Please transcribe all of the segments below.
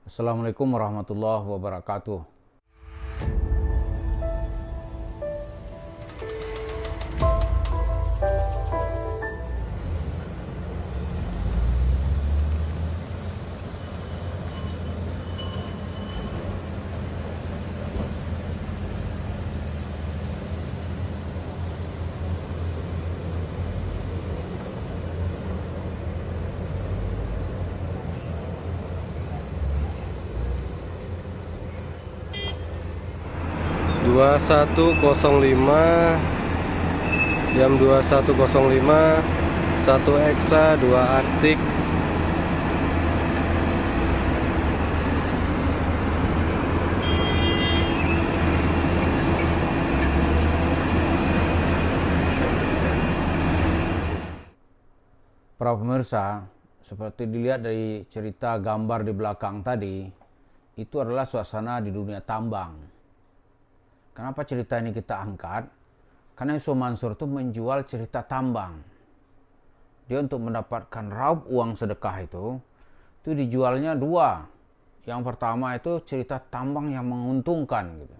Assalamualaikum warahmatullahi wabarakatuh. Dua satu 2105 jam 2105 1 Eksa 2 Artik. Para pemirsa, seperti dilihat dari cerita gambar di belakang tadi, itu adalah suasana di dunia tambang. Kenapa cerita ini kita angkat? Karena Yusuf Mansur itu menjual cerita tambang. Dia untuk mendapatkan raup uang sedekah itu dijualnya dua. Yang pertama itu cerita tambang yang menguntungkan gitu.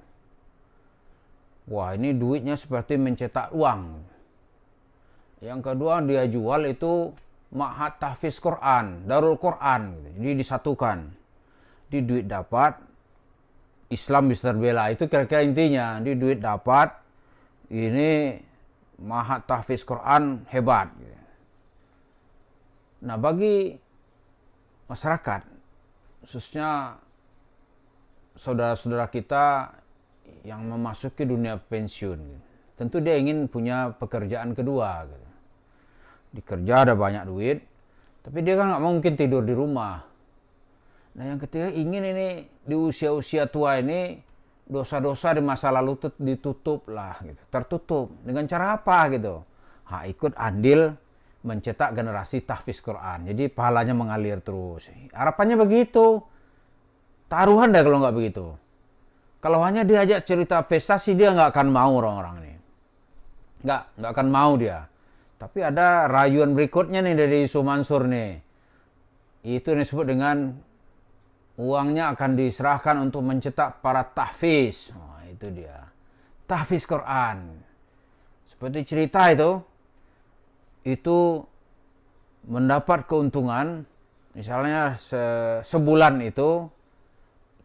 Wah, ini duitnya seperti mencetak uang. Yang kedua dia jual itu Ma'had Tahfiz Quran, Darul Quran gitu. Jadi disatukan. Di duit dapat, Islam bisa terbela. Itu kira-kira intinya. Di duit dapat, ini Ma'had Tahfiz Quran hebat. Nah, bagi masyarakat, khususnya saudara-saudara kita yang memasuki dunia pensiun, tentu dia ingin punya pekerjaan kedua. Di kerja ada banyak duit, tapi dia kan nggak mungkin tidur di rumah. Nah, yang ketiga ingin ini di usia-usia tua ini dosa-dosa di masa lalu ditutup lah, gitu. Tertutup. Dengan cara apa gitu? Ikut andil mencetak generasi tahfiz Quran. Jadi pahalanya mengalir terus. Harapannya begitu. Taruhan deh kalau nggak begitu. Kalau hanya diajak cerita prestasi, dia nggak akan mau orang-orang ini. Nggak akan mau dia. Tapi ada rayuan berikutnya nih dari Yusuf Mansur nih. Itu yang disebut dengan uangnya akan diserahkan untuk mencetak para tahfiz. Oh, itu dia. Tahfiz Quran. Seperti cerita itu mendapat keuntungan, misalnya sebulan itu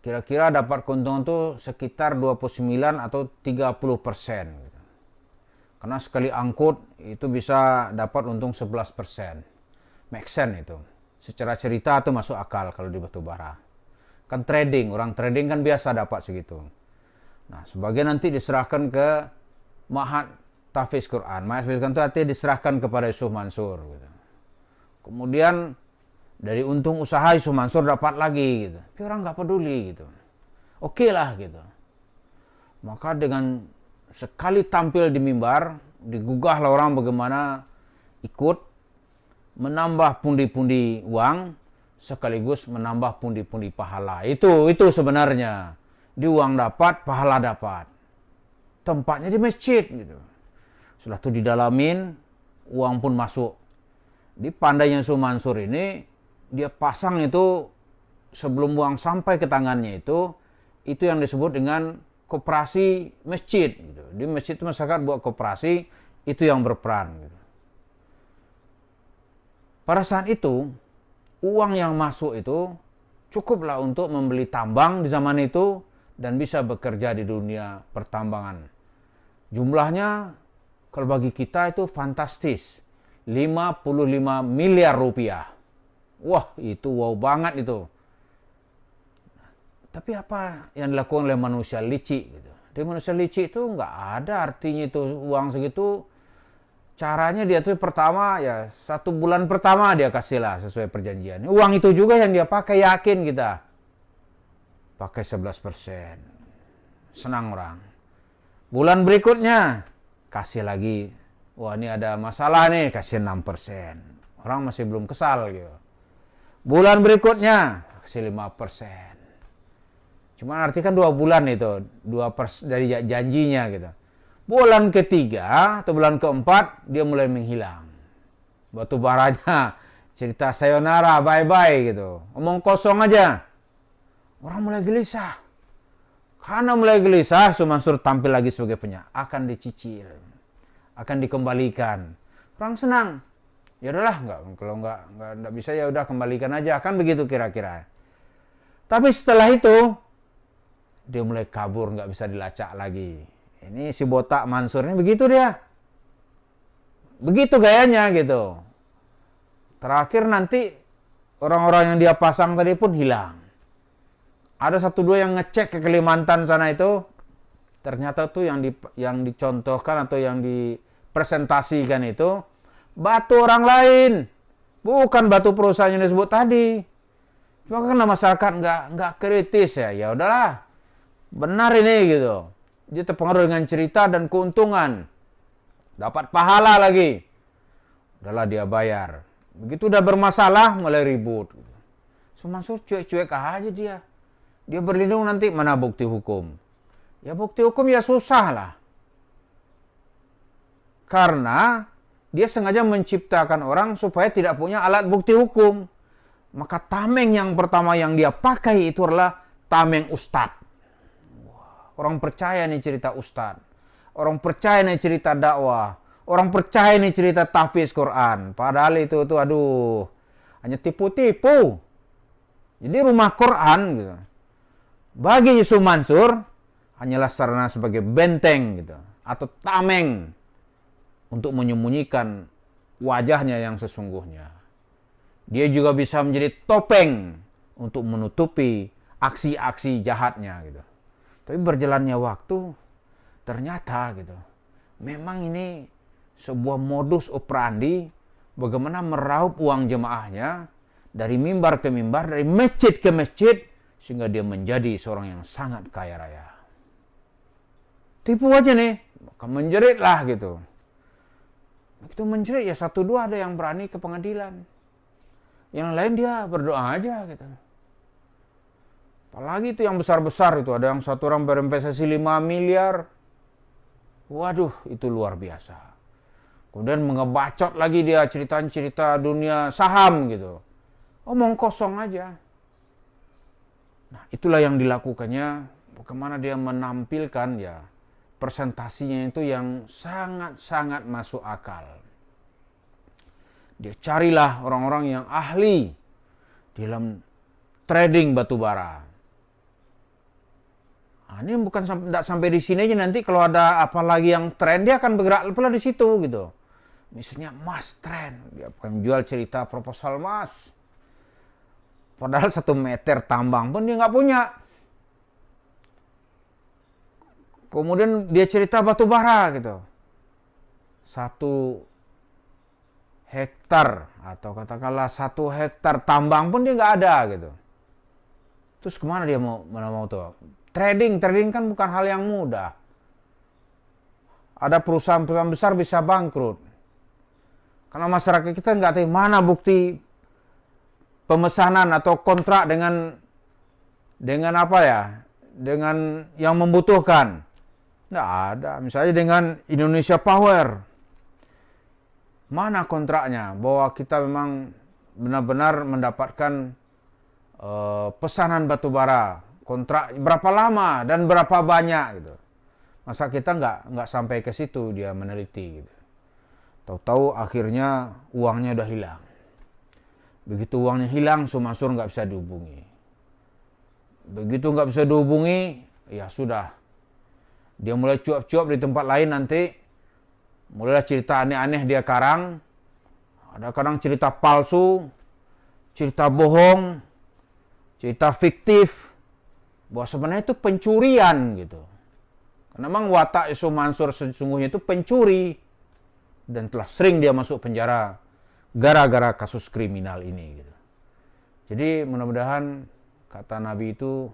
kira-kira dapat keuntungan itu sekitar 29 atau 30%. Karena sekali angkut itu bisa dapat untung 11%. Make sense itu. Secara cerita itu masuk akal kalau di batubara. Kan trading, orang trading kan biasa dapat segitu. Nah, sebagian nanti diserahkan ke Ma'had Tahfiz Quran. Ma'had Tahfiz Quran itu artinya diserahkan kepada Yusuf Mansur. Gitu. Kemudian dari untung usaha Yusuf Mansur dapat lagi. Gitu. Tapi orang nggak peduli gitu. Oke lah gitu. Maka dengan sekali tampil di mimbar, digugahlah orang bagaimana ikut menambah pundi-pundi uang, sekaligus menambah pundi-pundi pahala. Itu sebenarnya. Di uang dapat, pahala dapat. Tempatnya di masjid gitu. Setelah itu didalamin, uang pun masuk. Di pandainya Yusuf Mansur ini, dia pasang itu sebelum uang sampai ke tangannya itu yang disebut dengan koperasi masjid gitu. Di masjid itu masyarakat buat koperasi, itu yang berperan gitu. Pada saat itu uang yang masuk itu cukuplah untuk membeli tambang di zaman itu dan bisa bekerja di dunia pertambangan. Jumlahnya kalau bagi kita itu fantastis. 55 miliar rupiah. Wah, itu wow banget itu. Tapi apa yang dilakukan oleh manusia licik gitu. Di manusia licik itu nggak ada artinya itu uang segitu. Caranya dia tuh pertama ya 1 bulan pertama dia kasih lah sesuai perjanjian. Uang itu juga yang dia pakai, yakin kita. Pakai 11%. Senang orang. Bulan berikutnya kasih lagi. Wah, ini ada masalah nih, kasih 6%. Orang masih belum kesal gitu. Bulan berikutnya kasih 5%. Cuma arti kan 2 bulan itu. 2% dari janjinya gitu. Bulan ketiga atau bulan keempat dia mulai menghilang. Batu baranya cerita sayonara, bye-bye gitu. Omong kosong aja. Orang mulai gelisah. Karena mulai gelisah, Su Mansur tampil lagi sebagai penyanyi. Akan dicicil, akan dikembalikan. Orang senang. Ya udahlah, kalau nggak bisa ya udah kembalikan aja. Kan begitu kira-kira. Tapi setelah itu dia mulai kabur, nggak bisa dilacak lagi. Ini si botak Mansur ini begitu dia. Begitu gayanya gitu. Terakhir nanti orang-orang yang dia pasang tadi pun hilang. Ada satu dua yang ngecek ke Kalimantan sana itu, ternyata tuh yang dicontohkan atau yang dipresentasikan itu batu orang lain, bukan batu perusahaan yang disebut tadi. Cuma karena masyarakat nggak kritis ya udahlah, benar ini gitu. Dia terpengaruh dengan cerita dan keuntungan, dapat pahala lagi. Udahlah dia bayar. Begitu udah bermasalah mulai ribut. Su Mansur cuek-cuek aja dia. Dia berlindung nanti mana bukti hukum. Ya bukti hukum ya susah lah. Karena dia sengaja menciptakan orang supaya tidak punya alat bukti hukum. Maka tameng yang pertama yang dia pakai itu adalah tameng ustadz. Orang percaya nih cerita ustadz. Orang percaya nih cerita dakwah. Orang percaya nih cerita tahfiz Quran. Padahal itu tuh aduh, hanya tipu-tipu. Jadi rumah Quran gitu, bagi Su Mansur hanyalah sarana sebagai benteng gitu, atau tameng untuk menyembunyikan wajahnya yang sesungguhnya. Dia juga bisa menjadi topeng untuk menutupi aksi-aksi jahatnya gitu. Tapi berjalannya waktu ternyata gitu, memang ini sebuah modus operandi bagaimana meraup uang jemaahnya dari mimbar ke mimbar, dari masjid ke masjid, sehingga dia menjadi seorang yang sangat kaya raya. Tipu aja nih, maka menjeritlah gitu. Begitu menjerit ya satu dua ada yang berani ke pengadilan. Yang lain dia berdoa aja gitu. Apalagi itu yang besar-besar itu, ada yang satu orang berinvestasi 5 miliar. Waduh, itu luar biasa. Kemudian mengebacot lagi dia cerita-cerita dunia saham gitu. Omong kosong aja. Nah, itulah yang dilakukannya, bagaimana dia menampilkan ya presentasinya itu yang sangat-sangat masuk akal. Dia carilah orang-orang yang ahli dalam trading batubara. Nah, ini bukan tidak sampai di sini aja, nanti kalau ada apa lagi yang tren dia akan bergerak pula di situ gitu. Misalnya emas tren, dia akan jual cerita proposal emas. Padahal 1 meter tambang pun dia nggak punya. Kemudian dia cerita batu bara gitu. 1 hektar atau katakanlah 1 hektar tambang pun dia nggak ada gitu. Terus kemana dia mau tuh? Trading kan bukan hal yang mudah. Ada perusahaan-perusahaan besar bisa bangkrut. Karena masyarakat kita nggak tahu mana bukti pemesanan atau kontrak dengan apa ya, dengan yang membutuhkan. Nggak ada. Misalnya dengan Indonesia Power, mana kontraknya bahwa kita memang benar-benar mendapatkan pesanan batubara, kontrak berapa lama dan berapa banyak gitu. Masa kita nggak sampai ke situ dia meneliti gitu. Tahu-tahu akhirnya uangnya udah hilang. Begitu uangnya hilang, Su Mansur nggak bisa dihubungi. Begitu nggak bisa dihubungi, ya sudah. Dia mulai cuap-cuap di tempat lain nanti. Mulailah cerita aneh-aneh dia karang. Ada kadang cerita palsu, cerita bohong, cerita fiktif. Bahwa sebenarnya itu pencurian gitu. Karena memang watak Su Mansur sesungguhnya itu pencuri. Dan telah sering dia masuk penjara gara-gara kasus kriminal ini gitu. Jadi mudah-mudahan kata Nabi itu,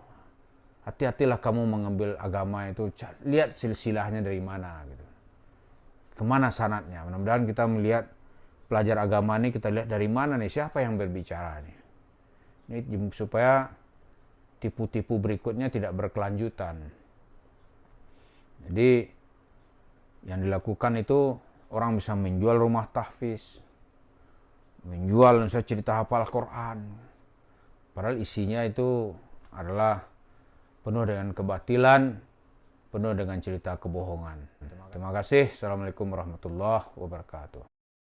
hati-hatilah kamu mengambil agama itu, lihat silsilahnya dari mana gitu. Kemana sanadnya. Mudah-mudahan kita melihat pelajar agama ini, kita lihat dari mana nih, siapa yang berbicara nih. Ini supaya tipu-tipu berikutnya tidak berkelanjutan. Jadi yang dilakukan itu orang bisa menjual rumah tahfiz, menjual misalnya cerita hafal Quran. Padahal isinya itu adalah penuh dengan kebatilan, penuh dengan cerita kebohongan. Terima kasih. Assalamualaikum warahmatullahi wabarakatuh.